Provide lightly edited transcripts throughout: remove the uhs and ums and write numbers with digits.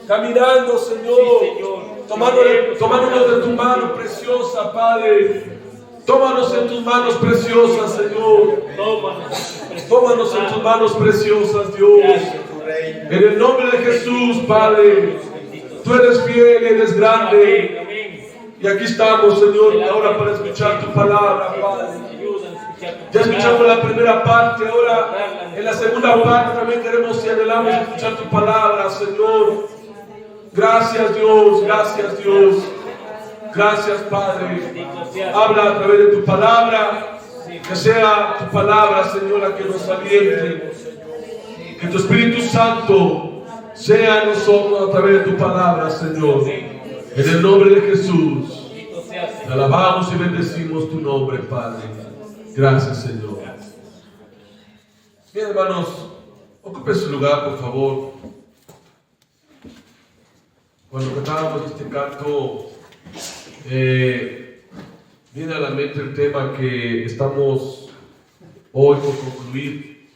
caminando, Señor, Sí, Señor. tomándonos de tu mano preciosa, Padre. Tómanos en tus manos preciosas, Señor. Tómanos en tus manos preciosas, Dios. En el nombre de Jesús, Padre. Tú eres fiel, eres grande. Y aquí estamos, Señor, ahora para escuchar tu palabra, Padre. Ya escuchamos la primera parte, ahora en la segunda parte también queremos y anhelamos escuchar tu palabra, Señor. Gracias, Dios, gracias, Dios. Gracias, Padre. Habla a través de tu palabra. Que sea tu palabra, Señor, la que nos aliente. Que tu Espíritu Santo sea en nosotros a través de tu palabra, Señor. En el nombre de Jesús. Te alabamos y bendecimos tu nombre, Padre. Gracias, Señor. Bien, hermanos, ocupe su lugar, por favor. Cuando cantábamos este canto, viene a la mente el tema que estamos hoy por concluir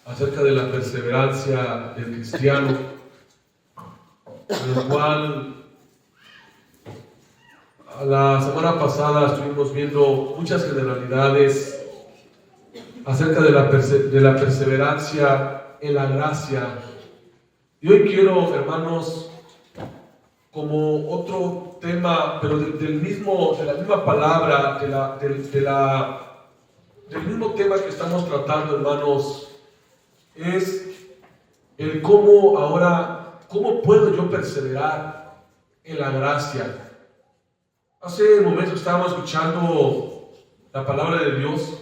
acerca de la perseverancia del cristiano, en el cual la semana pasada estuvimos viendo muchas generalidades acerca de la perseverancia en la gracia. Y hoy quiero, hermanos, como otro tema, pero de la misma palabra, del mismo tema que estamos tratando, hermanos, es el cómo puedo yo perseverar en la gracia. Hace un momento estábamos escuchando la palabra de Dios,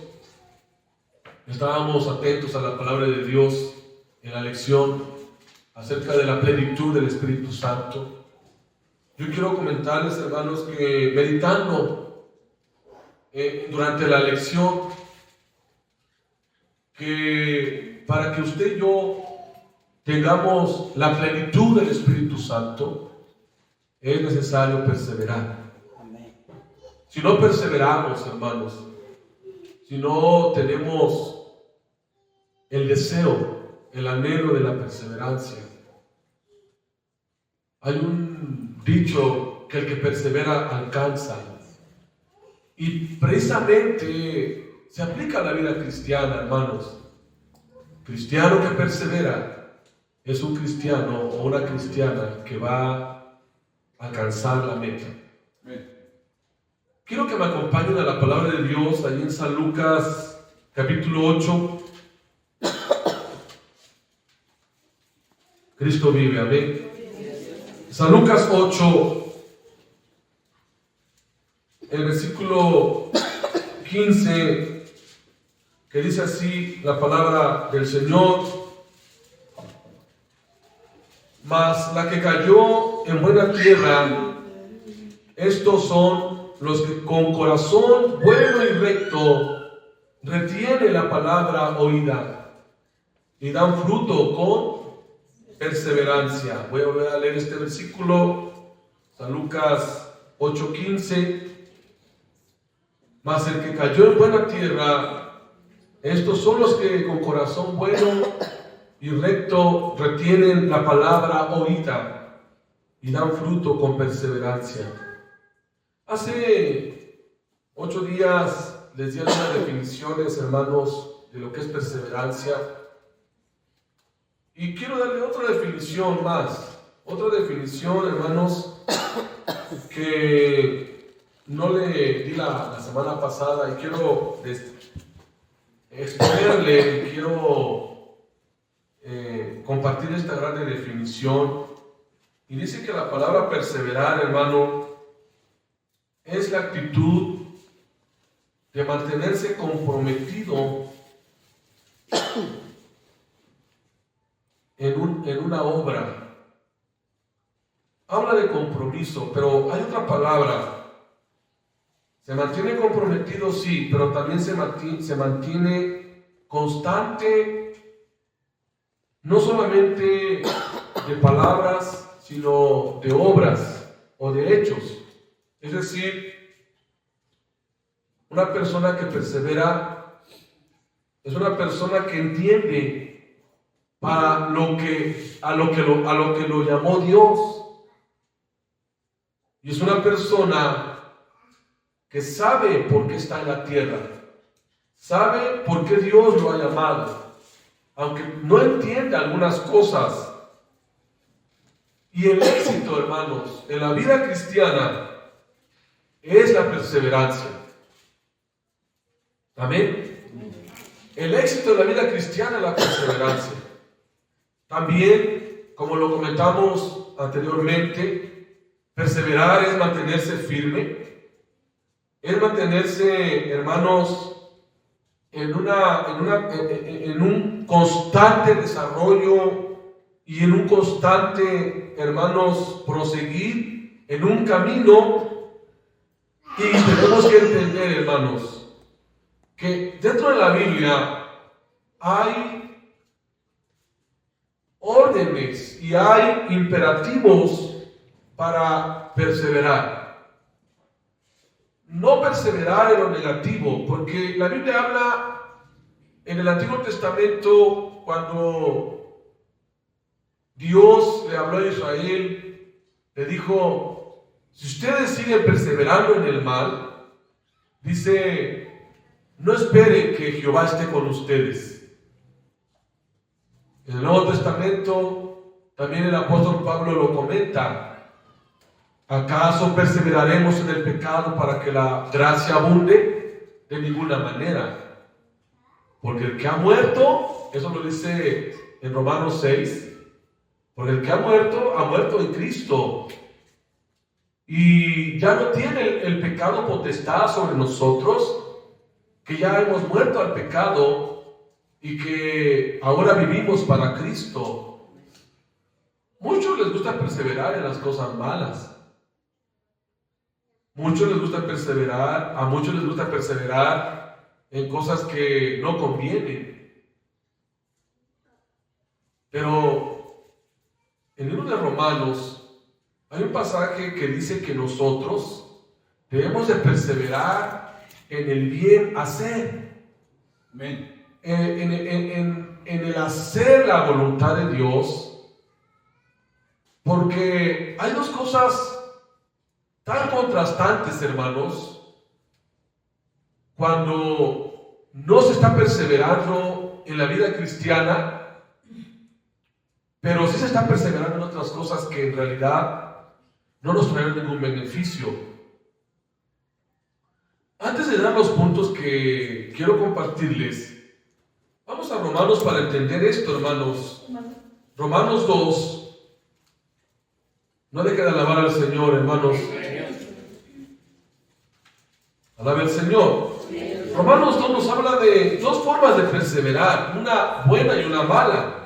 estábamos atentos a la palabra de Dios en la lección acerca de la plenitud del Espíritu Santo. Yo quiero comentarles, hermanos, que meditando durante la lección, que para que usted y yo tengamos la plenitud del Espíritu Santo, es necesario perseverar. Si no perseveramos, hermanos, si no tenemos el deseo, el anhelo de la perseverancia, hay un dicho que el que persevera alcanza. Y precisamente se aplica a la vida cristiana, hermanos. Cristiano que persevera es un cristiano o una cristiana que va a alcanzar la meta. Quiero que me acompañen a la palabra de Dios allí en San Lucas capítulo 8. Cristo vive, amén. San Lucas 8, el versículo 15, que dice así la palabra del Señor: mas la que cayó en buena tierra, estos son los que con corazón bueno y recto retienen la palabra oída y dan fruto con perseverancia. Voy a volver a leer este versículo, San Lucas 8:15. Mas el que cayó en buena tierra, estos son los que con corazón bueno y recto retienen la palabra oída y dan fruto con perseverancia. Hace 8 días les di algunas definiciones, hermanos, de lo que es perseverancia. Y quiero darle otra definición más. Otra definición, hermanos, que no le di la semana pasada y quiero exponerle, y quiero compartir esta grande definición. Y dice que la palabra perseverar, hermano, es la actitud de mantenerse comprometido en una obra. Habla de compromiso, pero hay otra palabra. Se mantiene comprometido, sí, pero también se mantiene constante, no solamente de palabras, sino de obras o de hechos. Es decir, una persona que persevera es una persona que entiende para a lo que lo llamó Dios. Y es una persona que sabe por qué está en la tierra, sabe por qué Dios lo ha llamado, aunque no entienda algunas cosas. Y el éxito, hermanos, en la vida cristiana es la perseverancia. Amén. El éxito en la vida cristiana es la perseverancia. También, como lo comentamos anteriormente, perseverar es mantenerse firme, es mantenerse, hermanos, en un constante desarrollo y en un constante, hermanos, proseguir en un camino. Y tenemos que entender, hermanos, que dentro de la Biblia hay órdenes y hay imperativos para perseverar. No perseverar en lo negativo, porque la Biblia habla en el Antiguo Testamento cuando Dios le habló a Israel, le dijo: si ustedes siguen perseverando en el mal, dice, no esperen que Jehová esté con ustedes. En el Nuevo Testamento también el apóstol Pablo lo comenta: ¿acaso perseveraremos en el pecado para que la gracia abunde? De ninguna manera. Porque el que ha muerto, eso lo dice en Romanos 6, porque el que ha muerto en Cristo. Y ya no tiene el pecado potestad sobre nosotros, que ya hemos muerto al pecado y que ahora vivimos para Cristo. Muchos les gusta perseverar en las cosas malas. A muchos les gusta perseverar en cosas que no convienen. Pero en el libro de Romanos hay un pasaje que dice que nosotros debemos de perseverar en el bien hacer. Amén. En el hacer la voluntad de Dios, porque hay dos cosas tan contrastantes, hermanos, cuando no se está perseverando en la vida cristiana, pero sí se está perseverando en otras cosas que en realidad no nos traen ningún beneficio. Antes de dar los puntos que quiero compartirles, vamos a Romanos para entender esto, hermanos. Romanos 2. No dejen de alabar al Señor, hermanos. Alabe al Señor. Romanos 2 nos habla de dos formas de perseverar, una buena y una mala.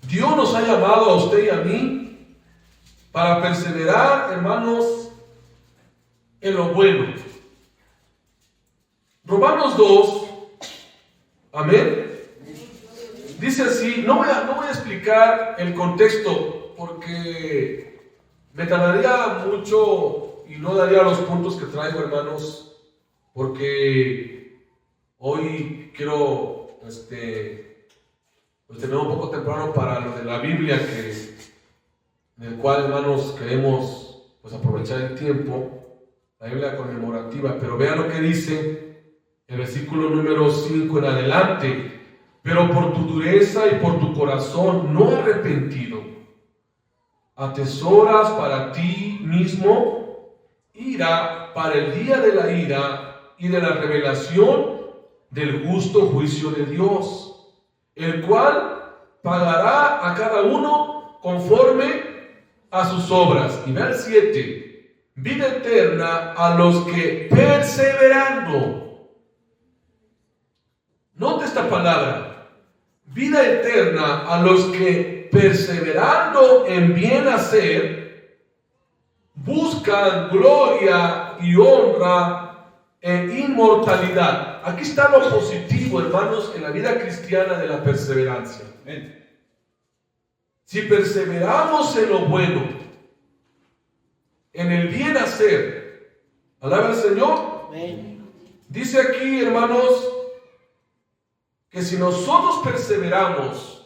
Dios nos ha llamado a usted y a mí para perseverar, hermanos, en lo bueno. Romanos 2, amén, dice así. No voy a explicar el contexto porque me tardaría mucho y no daría los puntos que traigo, hermanos, porque hoy quiero tener un poco temprano para lo de la Biblia, en el cual, hermanos, queremos aprovechar el tiempo, la Biblia conmemorativa. Pero vean lo que dice el versículo número 5 en adelante: pero por tu dureza y por tu corazón no arrepentido, atesoras para ti mismo ira para el día de la ira y de la revelación del justo juicio de Dios, el cual pagará a cada uno conforme a sus obras. Y vean 7: vida eterna a los que perseverando. Note esta palabra: vida eterna a los que perseverando en bien hacer buscan gloria y honra e inmortalidad. Aquí está lo positivo, hermanos, en la vida cristiana de la perseverancia. Si perseveramos en lo bueno, en el bien hacer, alaba al Señor. Dice aquí, hermanos, que si nosotros perseveramos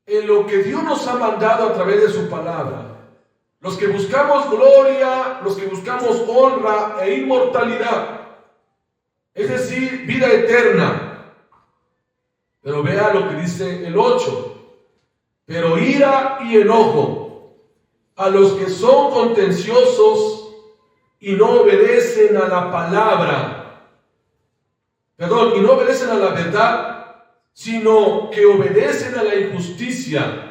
en lo que Dios nos ha mandado a través de su palabra. Los que buscamos gloria, los que buscamos honra e inmortalidad, es decir, vida eterna. Pero vea lo que dice el 8. Pero ira y enojo a los que son contenciosos y no obedecen a la palabra. Perdón, y no obedecen a la verdad, sino que obedecen a la injusticia.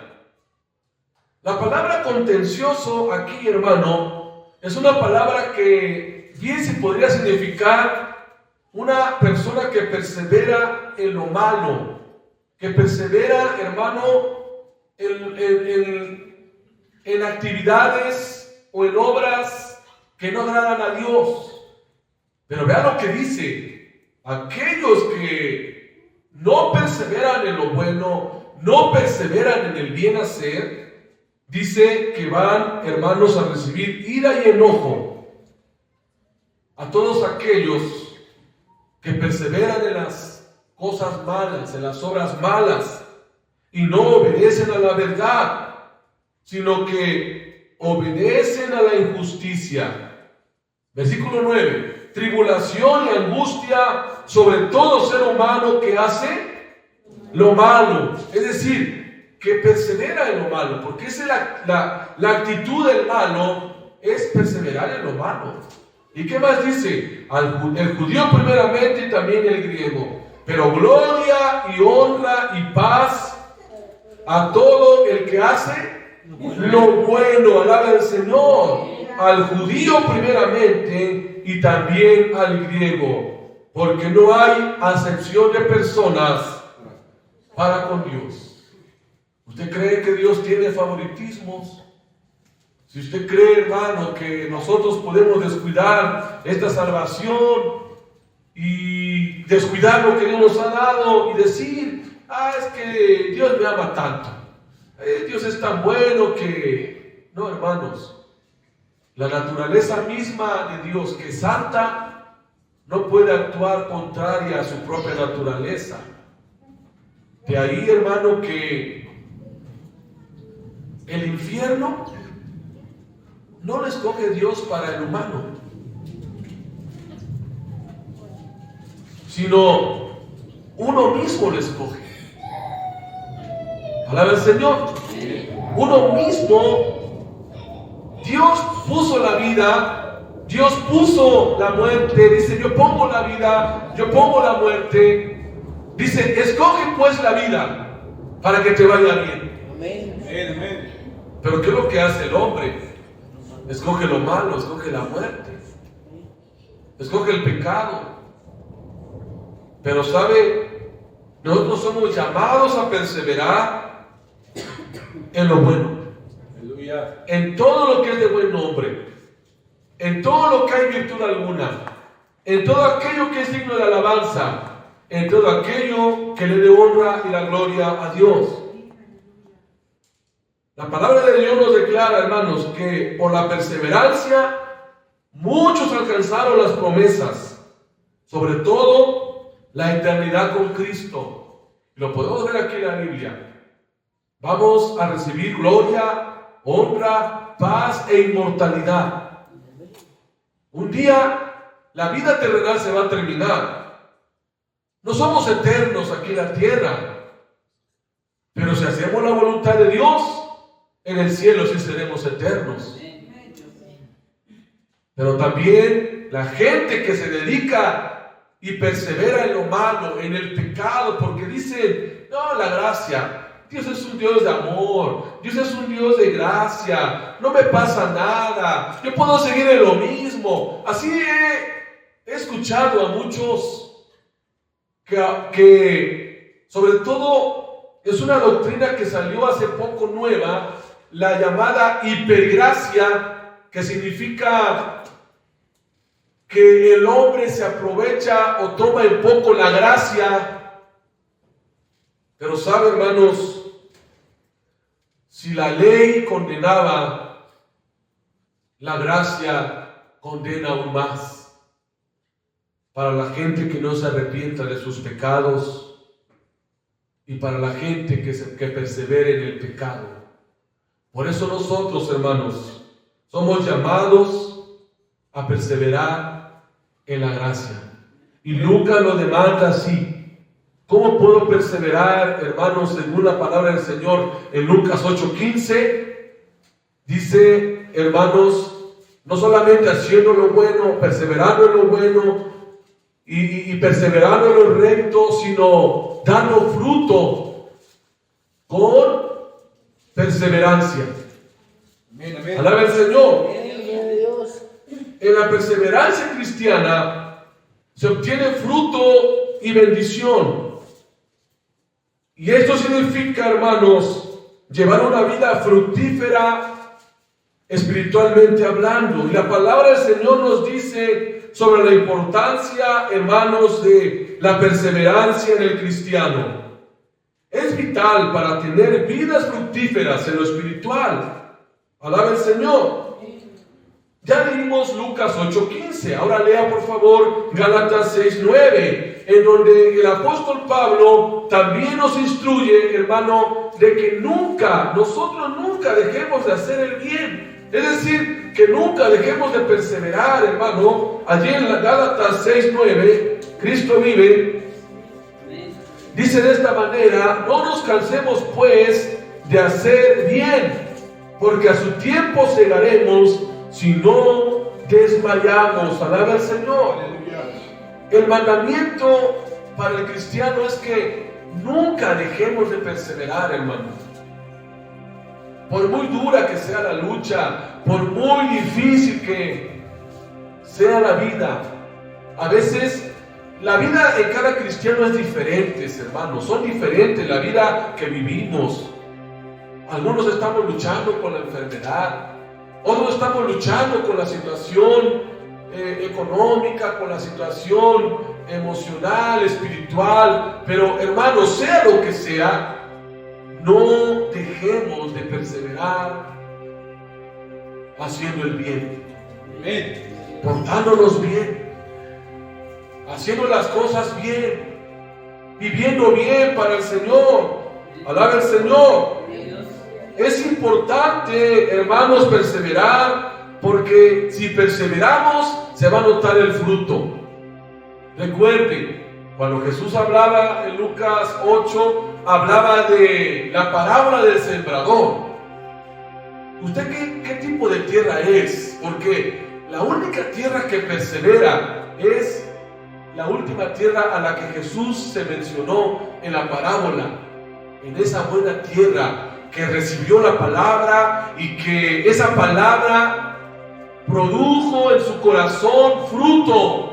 La palabra contencioso aquí, hermano, es una palabra que bien se podría significar una persona que persevera en lo malo, que persevera, hermano, en actividades o en obras que no agradan a Dios. Pero vean lo que dice: aquellos que no perseveran en lo bueno, no perseveran en el bien hacer, dice que van, hermanos, a recibir ira y enojo a todos aquellos que perseveran en las cosas malas, en las obras malas, y no obedecen a la verdad, sino que obedecen a la injusticia. Versículo 9: tribulación y angustia sobre todo ser humano que hace lo malo. Es decir, que persevera en lo malo, porque esa es la actitud del malo, es perseverar en lo malo. ¿Y qué más dice? El judío primeramente y también el griego. Pero gloria y honra y paz a todo el que hace lo bueno. Alaba al Señor. Al judío primeramente y también al griego, porque no hay acepción de personas para con Dios. ¿Usted cree que Dios tiene favoritismos? Si usted cree, hermano, que nosotros podemos descuidar esta salvación y descuidar lo que Dios nos ha dado y decir: es que Dios me ama tanto, Dios es tan bueno que... No, hermanos, la naturaleza misma de Dios, que es santa, no puede actuar contraria a su propia naturaleza. De ahí, hermano, que el infierno no lo escoge Dios para el humano, sino uno mismo lo escoge. Alaba al Señor. Uno mismo, Dios puso la vida, Dios puso la muerte. Dice: yo pongo la vida, yo pongo la muerte. Dice: escoge pues la vida para que te vaya bien. Amén. Pero ¿qué es lo que hace el hombre? Escoge lo malo, escoge la muerte, escoge el pecado. Pero ¿sabe? Nosotros somos llamados a perseverar en lo bueno, en todo lo que es de buen nombre, en todo lo que hay virtud alguna, en todo aquello que es digno de alabanza, en todo aquello que le dé honra y la gloria a Dios. La palabra de Dios nos declara, hermanos, que por la perseverancia muchos alcanzaron las promesas, sobre todo la eternidad con Cristo. Lo podemos ver aquí en la Biblia. Vamos a recibir gloria, honra, paz e inmortalidad. Un día la vida terrenal se va a terminar. No somos eternos aquí en la tierra, pero si hacemos la voluntad de Dios, en el cielo sí seremos eternos. Pero también la gente que se dedica y persevera en lo malo, en el pecado, porque dicen: no, la gracia, Dios es un Dios de amor, Dios es un Dios de gracia, no me pasa nada, yo puedo seguir en lo mismo. Así he escuchado a muchos que sobre todo es una doctrina que salió hace poco nueva, la llamada hipergracia, que significa que el hombre se aprovecha o toma en poco la gracia. Pero sabe, hermanos, si la ley condenaba, la gracia condena aún más. Para la gente que no se arrepienta de sus pecados y para la gente que persevere en el pecado. Por eso nosotros, hermanos, somos llamados a perseverar en la gracia. Y Lucas lo demanda así. ¿Cómo puedo perseverar, hermanos, según la palabra del Señor? En Lucas 8:15 dice, hermanos, no solamente haciendo lo bueno, perseverando en lo bueno y perseverando en lo recto, sino dando fruto con perseverancia. Amén, amén. Alaba al Señor. Gloria a Dios. En la perseverancia cristiana se obtiene fruto y bendición. Y esto significa, hermanos, llevar una vida fructífera espiritualmente hablando. Y la palabra del Señor nos dice sobre la importancia, hermanos, de la perseverancia en el cristiano. Es vital para tener vidas fructíferas en lo espiritual. Alaba el Señor. Ya leímos Lucas 8:15. Ahora lea por favor Gálatas 6:9, en donde el apóstol Pablo también nos instruye, hermano, de que nosotros nunca dejemos de hacer el bien. Es decir, que nunca dejemos de perseverar, hermano. Allí en Gálatas 6:9, Cristo vive. Dice de esta manera: no nos cansemos pues de hacer bien, porque a su tiempo segaremos si no desmayamos. Alaba al Señor. El mandamiento para el cristiano es que nunca dejemos de perseverar, hermano. Por muy dura que sea la lucha, por muy difícil que sea la vida, a veces la vida en cada cristiano es diferente, hermanos. Son diferentes la vida que vivimos. Algunos estamos luchando con la enfermedad, otros estamos luchando con la situación económica, con la situación emocional, espiritual. Pero, hermanos, sea lo que sea, no dejemos de perseverar haciendo el bien, portándonos bien, haciendo las cosas bien, viviendo bien para el Señor. Alaba al Señor. Es importante, hermanos, perseverar, porque si perseveramos se va a notar el fruto. Recuerden, cuando Jesús hablaba en Lucas 8, hablaba de la parábola del sembrador. ¿Usted qué tipo de tierra es? Porque la única tierra que persevera es la última tierra a la que Jesús se mencionó en la parábola. En esa buena tierra que recibió la palabra y que esa palabra produjo en su corazón fruto.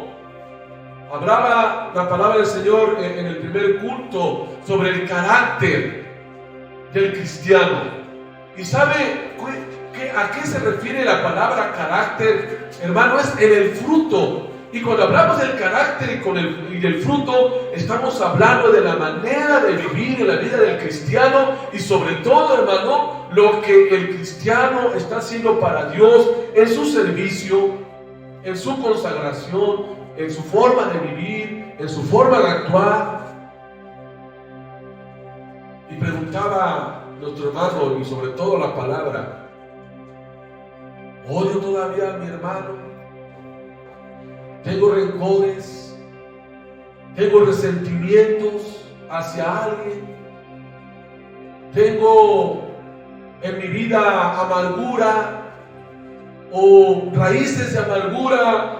Hablaba la palabra del Señor en el primer culto sobre el carácter del cristiano. ¿Y sabe a qué se refiere la palabra carácter? Hermano, es en el fruto. Y cuando hablamos del carácter y del fruto, estamos hablando de la manera de vivir en la vida del cristiano y sobre todo, hermano, lo que el cristiano está haciendo para Dios en su servicio, en su consagración, en su forma de vivir, en su forma de actuar. Y preguntaba nuestro hermano, y sobre todo la palabra: ¿odio todavía a mi hermano? ¿Tengo rencores? ¿Tengo resentimientos hacia alguien? ¿Tengo en mi vida amargura o raíces de amargura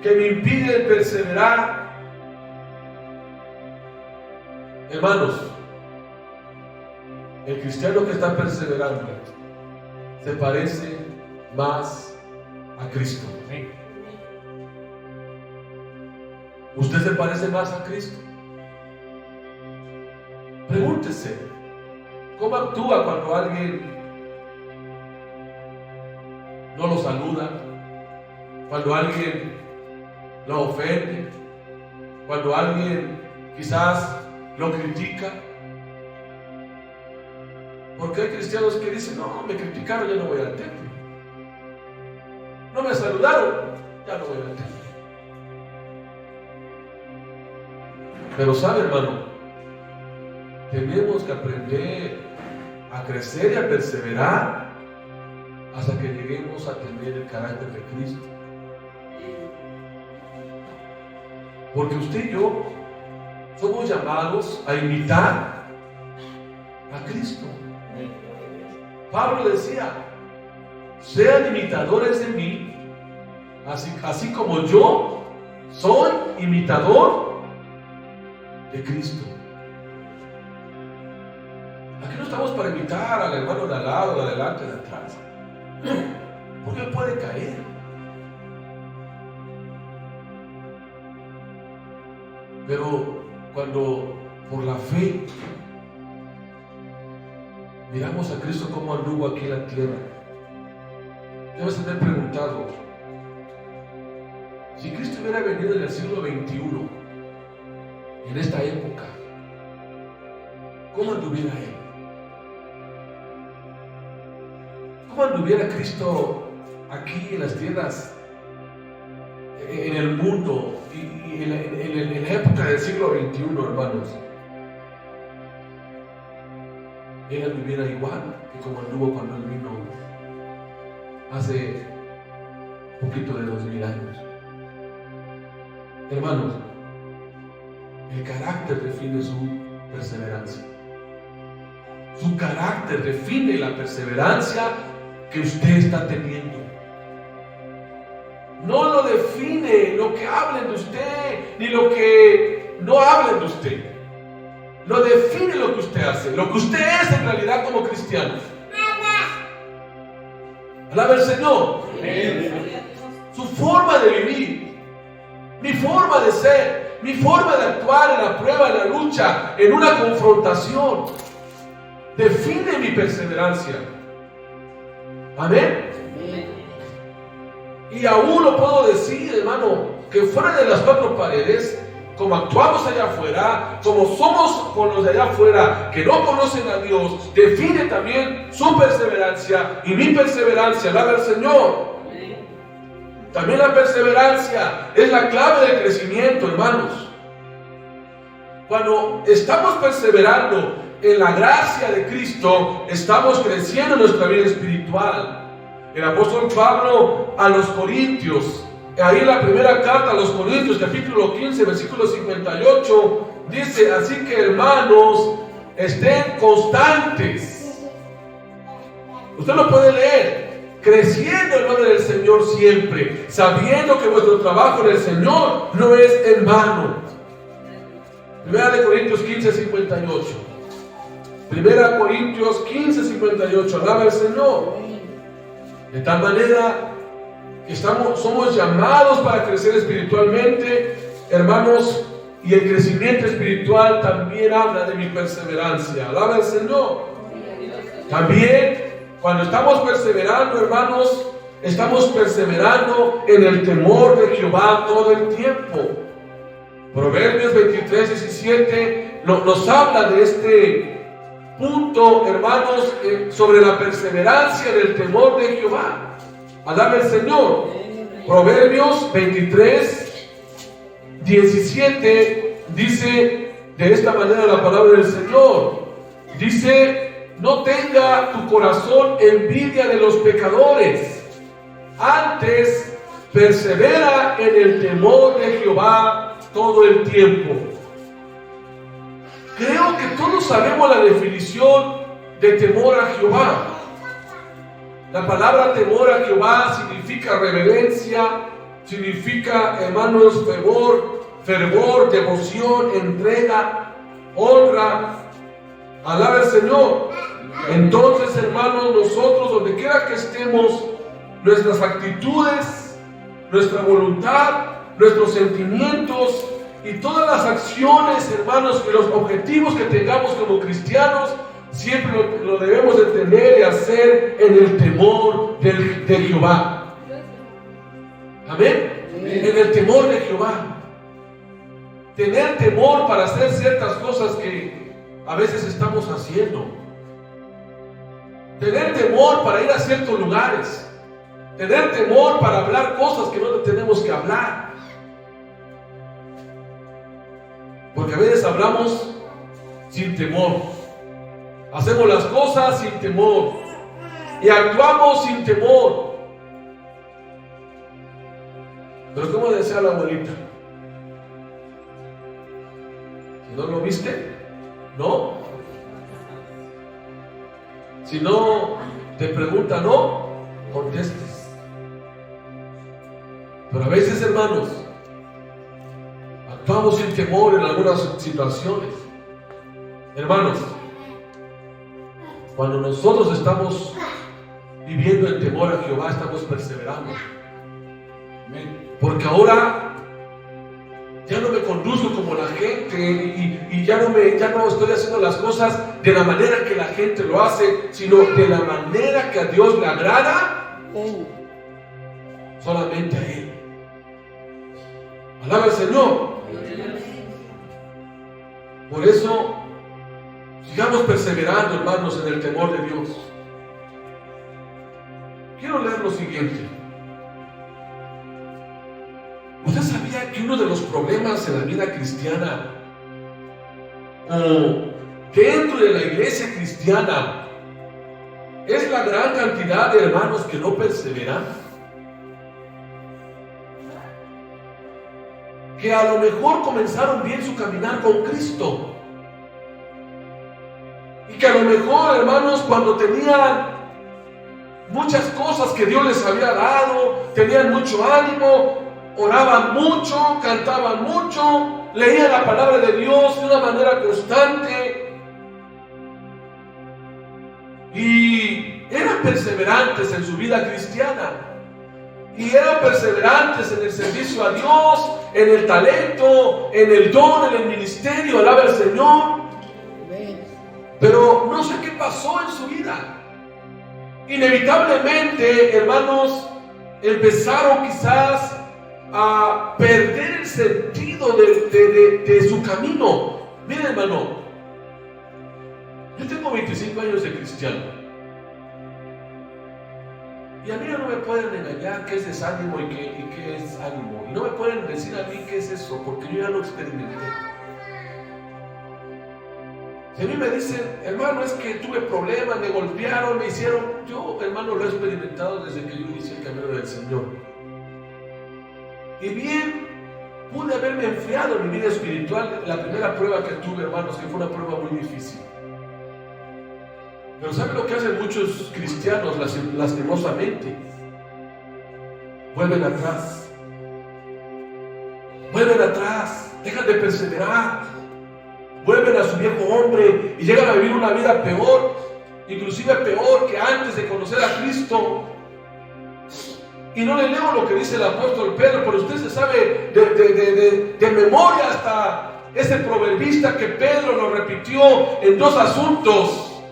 que me impiden perseverar? Hermanos, el cristiano que está perseverando se parece más a Cristo. ¿Usted se parece más a Cristo? Pregúntese, ¿cómo actúa cuando alguien no lo saluda? Cuando alguien lo ofende, cuando alguien quizás lo critica. Porque hay cristianos que dicen: no, me criticaron, ya no voy al templo. No me saludaron, ya no voy al templo. Pero sabe, hermano, tenemos que aprender a crecer y a perseverar hasta que lleguemos a tener el carácter de Cristo. Porque usted y yo somos llamados a imitar a Cristo. Pablo decía: sean imitadores de mí, así como yo soy imitador de Cristo. Aquí no estamos para imitar al hermano de al lado, de adelante, de atrás, porque él puede caer. Pero cuando por la fe miramos a Cristo como anduvo aquí en la tierra, debes tener preguntado: si Cristo hubiera venido en el siglo XXI, en esta época, ¿cómo anduviera Él? ¿Cómo anduviera Cristo aquí en las tierras, en el mundo y en la época del siglo XXI, hermanos? Él anduviera igual que como anduvo cuando Él vino hace poquito de 2000 años. Hermanos, el carácter define su perseverancia. Su carácter define la perseverancia que usted está teniendo. No lo define lo que hablen de usted, ni lo que no hablen de usted. Lo define lo que usted hace, lo que usted es en realidad como cristiano. Alaba al Señor. Su forma de vivir, mi forma de ser, mi forma de actuar en la prueba, en la lucha, en una confrontación, define mi perseverancia. Amén. Y aún lo puedo decir, hermano, que fuera de las cuatro paredes, como actuamos allá afuera, como somos con los de allá afuera que no conocen a Dios, define también su perseverancia y mi perseverancia. Alaba al Señor. También la perseverancia es la clave del crecimiento, hermanos. Cuando estamos perseverando en la gracia de Cristo, estamos creciendo en nuestra vida espiritual. El apóstol Pablo a los Corintios, ahí en la primera carta a los Corintios, capítulo 15, versículo 58, dice: así que, hermanos, estén constantes. Usted lo puede leer. Creciendo en nombre del Señor siempre, sabiendo que vuestro trabajo en el Señor no es en vano. Primera de Corintios 15, 58. Primera Corintios 15, 58. Alaba al Señor. De tal manera que somos llamados para crecer espiritualmente, hermanos, y el crecimiento espiritual también habla de mi perseverancia. Alaba al Señor. También, cuando estamos perseverando, hermanos, estamos perseverando en el temor de Jehová todo el tiempo. Proverbios 23, 17 nos habla de este punto, hermanos, sobre la perseverancia del temor de Jehová. Alaba el Señor. Proverbios 23, 17 dice de esta manera la palabra del Señor. Dice: no tenga tu corazón envidia de los pecadores, antes persevera en el temor de Jehová todo el tiempo. Creo que todos sabemos la definición de temor a Jehová. La palabra temor a Jehová significa reverencia, significa, hermanos, fervor, devoción, entrega, honra. Alaba al Señor. Entonces, hermanos, nosotros, donde quiera que estemos, nuestras actitudes, nuestra voluntad, nuestros sentimientos y todas las acciones, hermanos, y los objetivos que tengamos como cristianos, siempre lo debemos de tener y hacer en el temor de Jehová. Amén. En el temor de Jehová. Tener temor para hacer ciertas cosas que a veces estamos haciendo. Tener temor para ir a ciertos lugares. Tener temor para hablar cosas que no tenemos que hablar. Porque a veces hablamos sin temor. Hacemos las cosas sin temor y actuamos sin temor. Pero como decía la abuelita, si no lo viste, no. Si no te pregunta, no contestes. Pero a veces, hermanos, actuamos sin temor en algunas situaciones. Hermanos, cuando nosotros estamos viviendo en temor a Jehová, estamos perseverando. Porque ahora ya no me conduzco como la gente y ya no estoy haciendo las cosas de la manera que la gente lo hace, sino de la manera que a Dios le agrada, solamente a Él. Alaba al Señor. Por eso sigamos perseverando, hermanos, en el temor de Dios. Quiero leer lo siguiente. ¿Usted sabía que uno de los problemas en la vida cristiana o dentro de la iglesia cristiana es la gran cantidad de hermanos que no perseveran? Que a lo mejor comenzaron bien su caminar con Cristo y que a lo mejor, hermanos, cuando tenían muchas cosas que Dios les había dado, tenían mucho ánimo, oraban mucho, cantaban mucho, leían la palabra de Dios de una manera constante y eran perseverantes en su vida cristiana y eran perseverantes en el servicio a Dios, en el talento, en el don, en el ministerio. Alaba al Señor. Pero no sé qué pasó en su vida. Inevitablemente, hermanos, empezaron quizás a perder el sentido de su camino. Miren, hermano, yo tengo 25 años de cristiano y a mí no me pueden engañar qué es desánimo y qué es ánimo, y no me pueden decir a mí qué es eso, porque yo ya lo experimenté. Si a mí me dicen, hermano, es que tuve problemas, me golpearon, me hicieron, yo, hermano, lo he experimentado desde que yo inicié el camino del Señor. Y bien, pude haberme enfriado en mi vida espiritual. La primera prueba que tuve, hermanos, que fue una prueba muy difícil. Pero ¿saben lo que hacen muchos cristianos lastimosamente? Vuelven atrás. Vuelven atrás. Dejan de perseverar. Vuelven a su viejo hombre y llegan a vivir una vida peor, inclusive peor que antes de conocer a Cristo. Y no le leo lo que dice el apóstol Pedro, pero usted se sabe de memoria hasta ese proverbista que Pedro lo repitió en dos asuntos,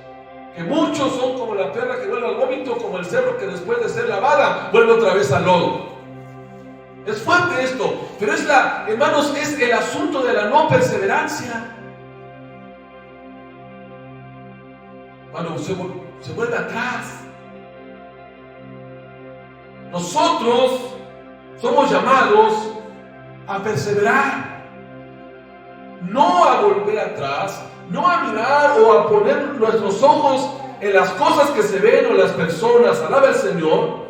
que muchos son como la perra que vuelve al vómito, como el cerdo que después de ser lavada vuelve otra vez al lodo. Es fuerte esto, pero hermanos, es el asunto de la no perseverancia. Cuando se vuelve atrás. Nosotros somos llamados a perseverar, no a volver atrás, no a mirar o a poner nuestros ojos en las cosas que se ven o en las personas, alaba al Señor,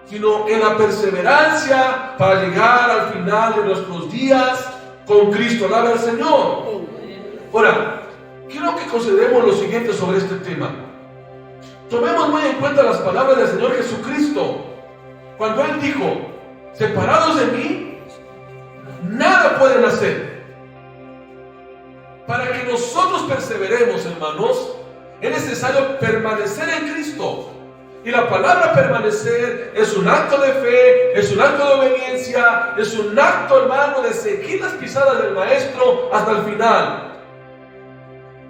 sino en la perseverancia para llegar al final de nuestros días con Cristo, alaba al Señor. Ahora, quiero que consideremos lo siguiente sobre este tema. Tomemos muy en cuenta las palabras del Señor Jesucristo, cuando Él dijo, separados de mí, nada pueden hacer. Para que nosotros perseveremos, hermanos, es necesario permanecer en Cristo. Y la palabra permanecer es un acto de fe, es un acto de obediencia, es un acto, hermano, de seguir las pisadas del Maestro hasta el final.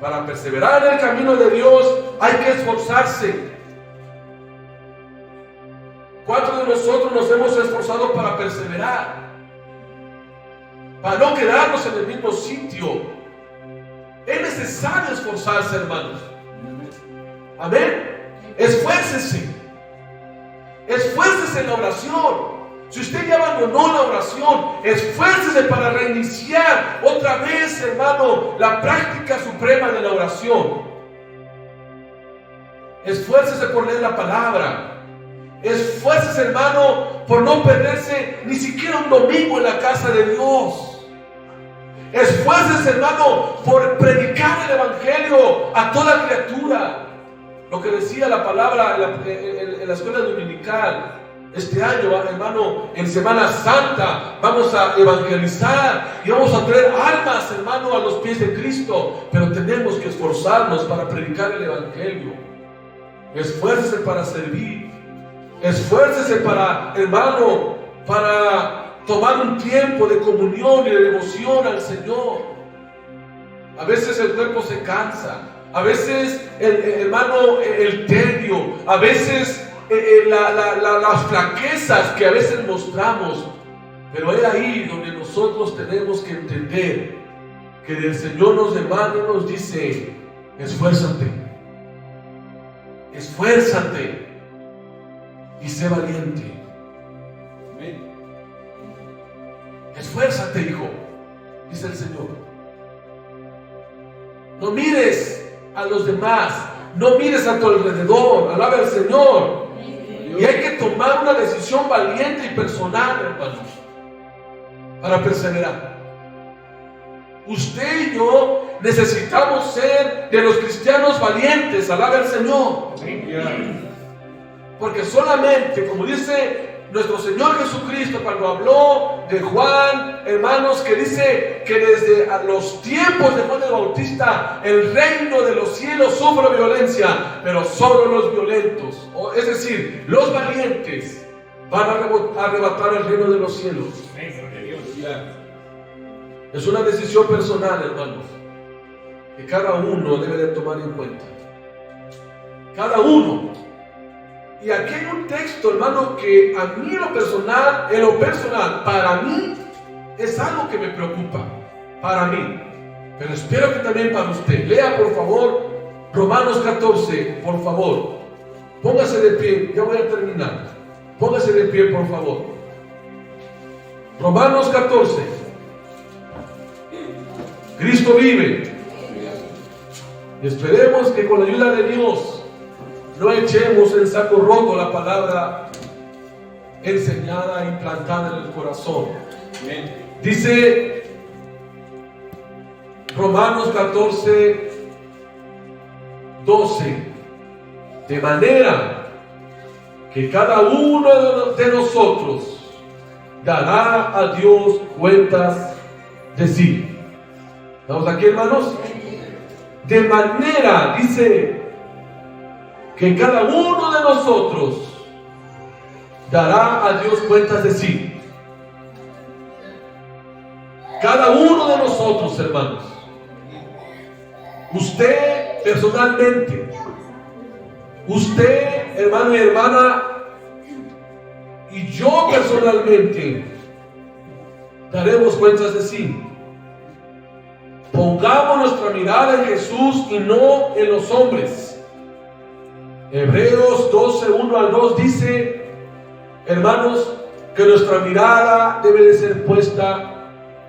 Para perseverar en el camino de Dios hay que esforzarse. ¿Cuántos de nosotros nos hemos esforzado para perseverar? Para no quedarnos en el mismo sitio. Es necesario esforzarse, hermanos. Amén. Esfuércese. Esfuércese en la oración. Si usted ya abandonó la oración, esfuércese para reiniciar otra vez, hermano, la práctica suprema de la oración. Esfuércese por leer la palabra. Esfuércese, hermano, por no perderse ni siquiera un domingo en la casa de Dios. Esfuércese, hermano, por predicar el evangelio a toda criatura. Lo que decía la palabra en la escuela dominical. Este año, hermano, en Semana Santa vamos a evangelizar y vamos a traer almas, hermano, a los pies de Cristo. Pero tenemos que esforzarnos para predicar el evangelio. Esfuércese para servir. Esfuércese para, hermano, para tomar un tiempo de comunión y de devoción al Señor. A veces el cuerpo se cansa. A veces, hermano, el tedio. A veces las flaquezas que a veces mostramos, pero es ahí donde nosotros tenemos que entender que el Señor nos demanda y nos dice: esfuérzate, esfuérzate y sé valiente. Esfuérzate, hijo, dice el Señor. No mires a los demás, no mires a tu alrededor, alaba al Señor. Y hay que tomar una decisión valiente y personal, hermanos, para perseverar. Usted y yo necesitamos ser de los cristianos valientes, alaba al Señor. Porque solamente, como dice nuestro Señor Jesucristo cuando habló de Juan, hermanos, que dice que desde los tiempos de Juan el Bautista el reino de los cielos sufre violencia, pero solo los violentos, es decir, los valientes, van a arrebatar el reino de los cielos. Es una decisión personal, hermanos, que cada uno debe de tomar en cuenta. Cada uno. Y aquí hay un texto, hermano, que a mí en lo personal, para mí, es algo que me preocupa. Para mí. Pero espero que también para usted. Lea, por favor, Romanos 14, por favor. Póngase de pie, ya voy a terminar. Póngase de pie, por favor. Romanos 14. Cristo vive. Y esperemos que con la ayuda de Dios no echemos en saco roto la palabra enseñada e implantada en el corazón. Dice Romanos 14, 12: de manera que cada uno de nosotros dará a Dios cuentas de sí. ¿Estamos aquí, hermanos? De manera, dice, que cada uno de nosotros dará a Dios cuentas de sí. Cada uno de nosotros, hermanos. Usted personalmente, usted, hermano y hermana, y yo personalmente daremos cuentas de sí. Pongamos nuestra mirada en Jesús y no en los hombres. Hebreos 12, 1 al 2 dice, hermanos, que nuestra mirada debe de ser puesta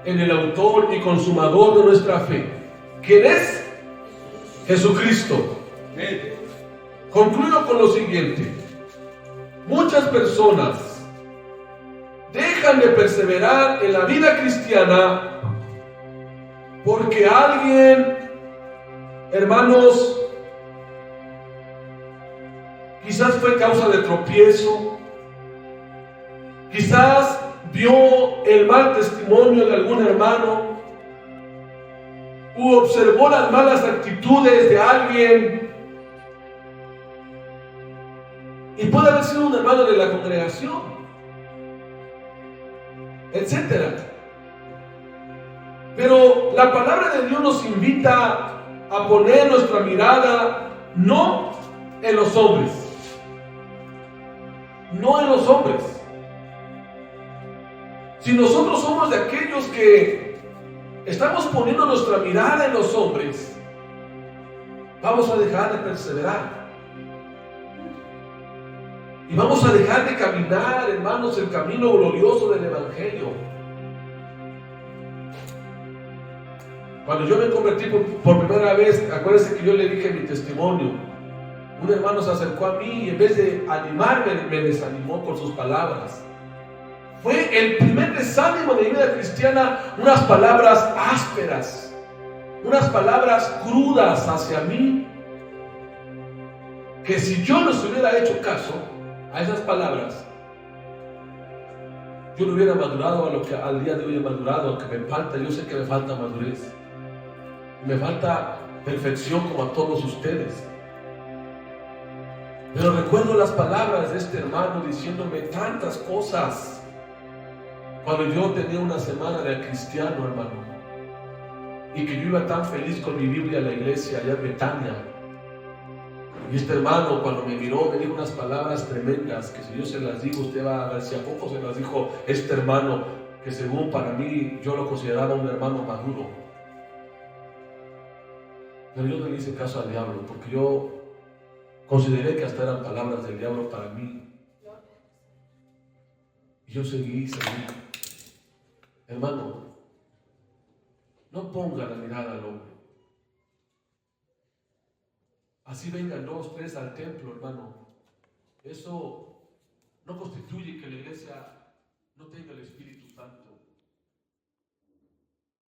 en el autor y consumador de nuestra fe. ¿Quién es? Jesucristo. Concluyo con lo siguiente. Muchas personas dejan de perseverar en la vida cristiana porque alguien, hermanos, quizás fue causa de tropiezo, quizás vio el mal testimonio de algún hermano, u observó las malas actitudes de alguien, y puede haber sido un hermano de la congregación, etc. Pero la palabra de Dios nos invita a poner nuestra mirada no en los hombres, no en los hombres. Si nosotros somos de aquellos que estamos poniendo nuestra mirada en los hombres, vamos a dejar de perseverar. Y vamos a dejar de caminar, hermanos, el camino glorioso del Evangelio. Cuando yo me convertí por primera vez, acuérdense que yo le dije mi testimonio. Un hermano se acercó a mí y en vez de animarme, me desanimó con sus palabras. Fue el primer desánimo de mi vida cristiana, unas palabras ásperas, unas palabras crudas hacia mí, que si yo no se hubiera hecho caso a esas palabras, yo no hubiera madurado a lo que al día de hoy he madurado, aunque me falta, yo sé que me falta madurez, me falta perfección como a todos ustedes. Pero recuerdo las palabras de este hermano diciéndome tantas cosas cuando yo tenía una semana de cristiano, hermano, y que yo iba tan feliz con mi Biblia a la iglesia allá en Betania. Y este hermano, cuando me miró, me dijo unas palabras tremendas que si yo se las digo, usted va a ver si a poco se las dijo este hermano, que según para mí yo lo consideraba un hermano maduro. Pero yo no le hice caso al diablo, porque yo consideré que hasta eran palabras del diablo para mí. Y yo seguí. Hermano, no ponga la mirada al hombre. Así vengan 2, 3 al templo, hermano. Eso no constituye que la iglesia no tenga el Espíritu Santo.